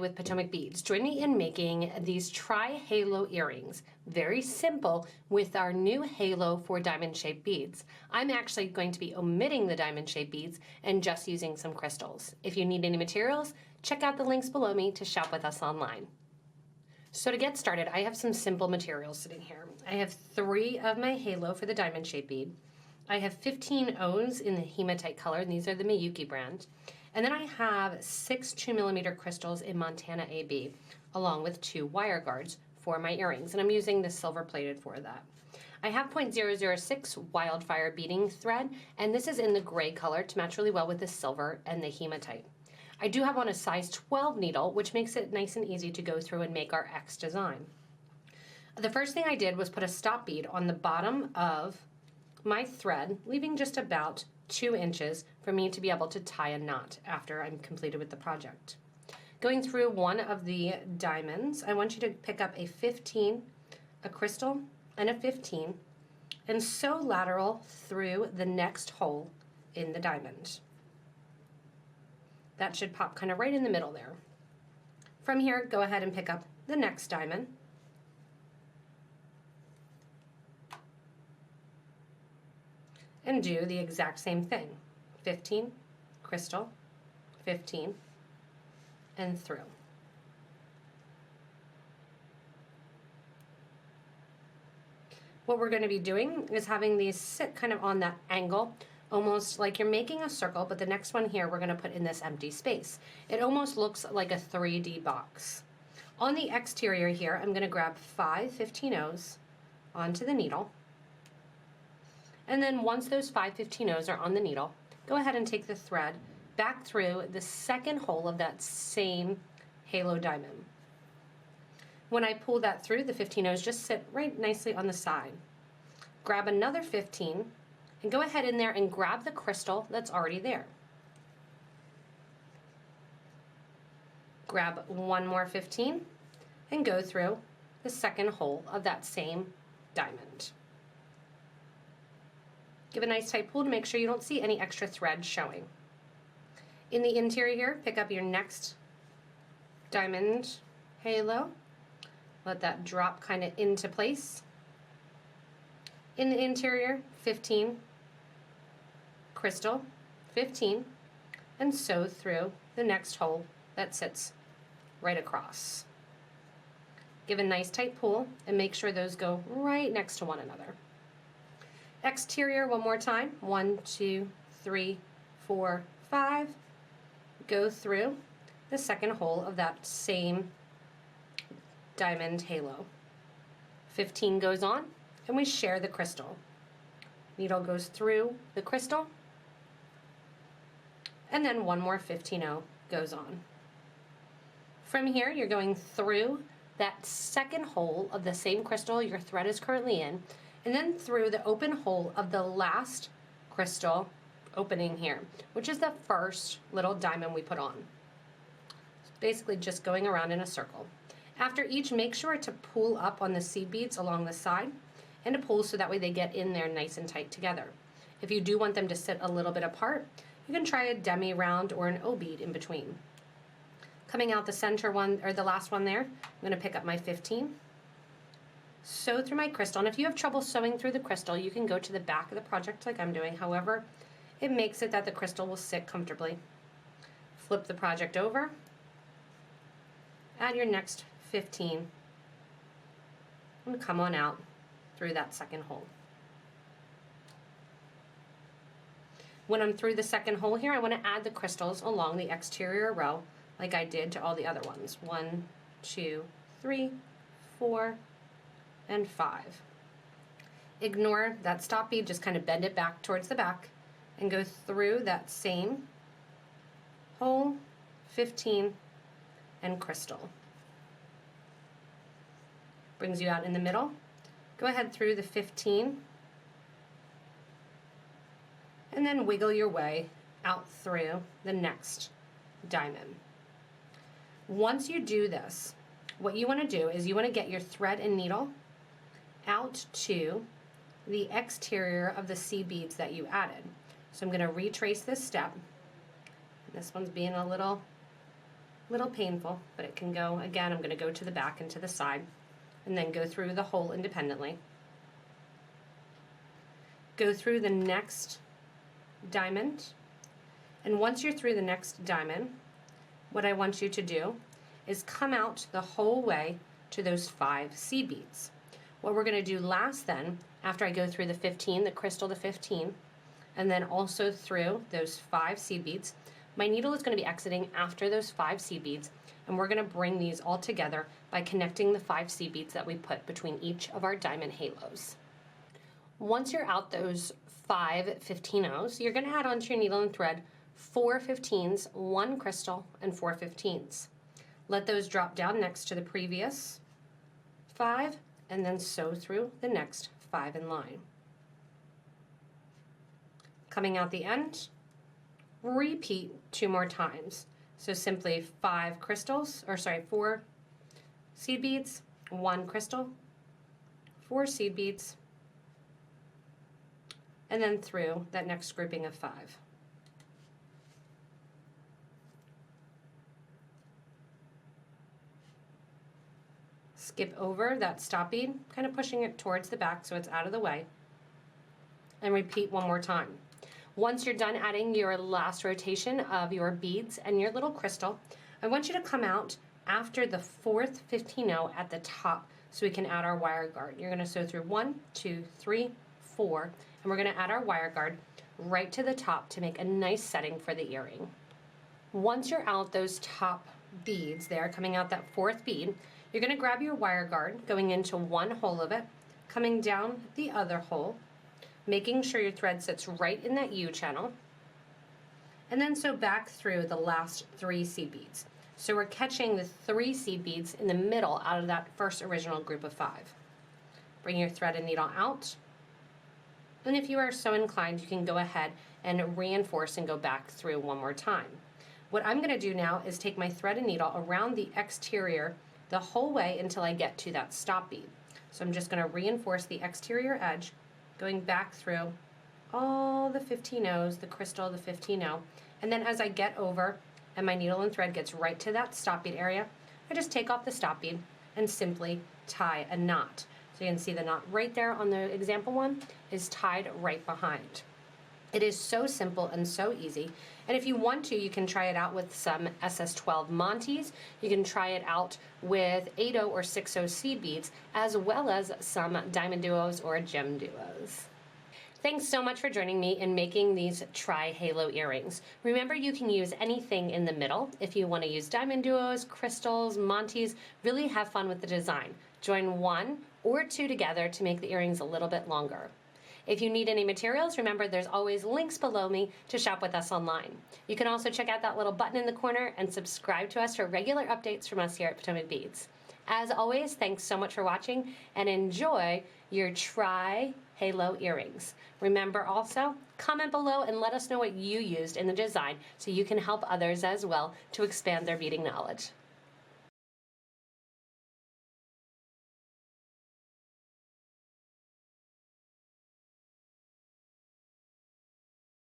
Allie with Potomac Beads. Join me in making these tri-halo earrings. Very simple with our new halo for diamond shaped beads. I'm actually going to be omitting the diamond shaped beads and just using some crystals. If you need any materials, check out the links below me to shop with us online. So to get started, I have some simple materials sitting here. I have 3 of my halo for the diamond shaped bead. I have 15 O's in the hematite color, and these are the Miyuki brand. And then I have 6 2mm crystals in Montana AB, along with 2 wire guards for my earrings, and I'm using the silver plated for that. I have 0.006 wildfire beading thread, and this is in the gray color to match really well with the silver and the hematite. I do have on a size 12 needle, which makes it nice and easy to go through and make our X design. The first thing I did was put a stop bead on the bottom of my thread, leaving just about 2 inches for me to be able to tie a knot after I'm completed with the project. Going through one of the diamonds, I want you to pick up a 15, a crystal, and a 15, and sew lateral through the next hole in the diamond. That should pop kind of right in the middle there. From here, go ahead and pick up the next diamond, and do the exact same thing. 15, crystal, 15, and through. What we're going to be doing is having these sit kind of on that angle, almost like you're making a circle, but the next one here we're going to put in this empty space. It almost looks like a 3D box. On the exterior here, I'm going to grab 5 15-O's onto the needle. And then once those 5 15-O's are on the needle, go ahead and take the thread back through the second hole of that same halo diamond. When I pull that through, the 15-O's just sit right nicely on the side. Grab another 15 and go ahead in there and grab the crystal that's already there. Grab one more 15 and go through the second hole of that same diamond. Give a nice tight pull to make sure you don't see any extra thread showing. In the interior here, pick up your next diamond halo. Let that drop kind of into place. In the interior, 15, crystal, 15, and sew through the next hole that sits right across. Give a nice tight pull and make sure those go right next to one another. Exterior one more time. 1, 2, 3, 4, 5. Go through the second hole of that same diamond halo. 15 goes on, and we share the crystal. Needle goes through the crystal, and then one more 15-O goes on. From here, you're going through that second hole of the same crystal your thread is currently in, and then through the open hole of the last crystal opening here, which is the first little diamond we put on. It's basically just going around in a circle. After each, make sure to pull up on the seed beads along the side and to pull so that way they get in there nice and tight together. If you do want them to sit a little bit apart, you can try a demi round or an O bead in between. Coming out the center one, or the last one there, I'm going to pick up my 15. Sew through my crystal, and if you have trouble sewing through the crystal, you can go to the back of the project like I'm doing. However, it makes it that the crystal will sit comfortably. Flip the project over, add your next 15, and come on out through that second hole. When I'm through the second hole here, I want to add the crystals along the exterior row like I did to all the other ones. 1, 2, 3, 4, and 5. Ignore that stop bead, just kind of bend it back towards the back and go through that same hole, 15, and crystal. Brings you out in the middle. Go ahead through the 15 and then wiggle your way out through the next diamond. Once you do this, what you want to do is you want to get your thread and needle out to the exterior of the seed beads that you added. So I'm going to retrace this step. This one's being a little A little painful, but it can go. Again, I'm going to go to the back and to the side and then go through the hole independently. Go through the next diamond, and once you're through the next diamond, what I want you to do is come out the whole way to those 5 seed beads. What we're going to do last then, after I go through the 15, the crystal to 15, and then also through those 5 seed beads, my needle is going to be exiting after those 5 seed beads, and we're going to bring these all together by connecting the 5 seed beads that we put between each of our diamond halos. Once you're out those 5 15-ohs, you're going to add onto your needle and thread 4 15s, 1 crystal, and 4 15s. Let those drop down next to the previous 5, and then sew through the next 5 in line. Coming out the end, repeat 2 more times. So simply 4 seed beads, 1 crystal, 4 seed beads, and then through that next grouping of 5. Skip over that stop bead, kind of pushing it towards the back so it's out of the way, and repeat 1 more time. Once you're done adding your last rotation of your beads and your little crystal, I want you to come out after the 4th 15-oh at the top so we can add our wire guard. You're going to sew through 1, 2, 3, 4, and we're going to add our wire guard right to the top to make a nice setting for the earring. Once you're out those top beads there, coming out that 4th bead, you're going to grab your wire guard, going into one hole of it, coming down the other hole, making sure your thread sits right in that U channel, and then sew back through the last 3 seed beads. So we're catching the 3 seed beads in the middle out of that first original group of 5. Bring your thread and needle out, and if you are so inclined, you can go ahead and reinforce and go back through 1 more time. What I'm going to do now is take my thread and needle around the exterior the whole way until I get to that stop bead. So I'm just going to reinforce the exterior edge, going back through all the 15-ohs, the crystal, the 15-oh, and then as I get over and my needle and thread gets right to that stop bead area, I just take off the stop bead and simply tie a knot. So you can see the knot right there on the example one is tied right behind. It is so simple and so easy. And if you want to, you can try it out with some SS12 Montes. You can try it out with 8-oh or 6-oh seed beads, as well as some diamond duos or gem duos. Thanks so much for joining me in making these tri-halo earrings. Remember, you can use anything in the middle. If you want to use diamond duos, crystals, Montes, really have fun with the design. Join 1 or 2 together to make the earrings a little bit longer. If you need any materials, remember there's always links below me to shop with us online. You can also check out that little button in the corner and subscribe to us for regular updates from us here at Potomac Beads. As always, thanks so much for watching and enjoy your tri-halo earrings. Remember also, comment below and let us know what you used in the design so you can help others as well to expand their beading knowledge.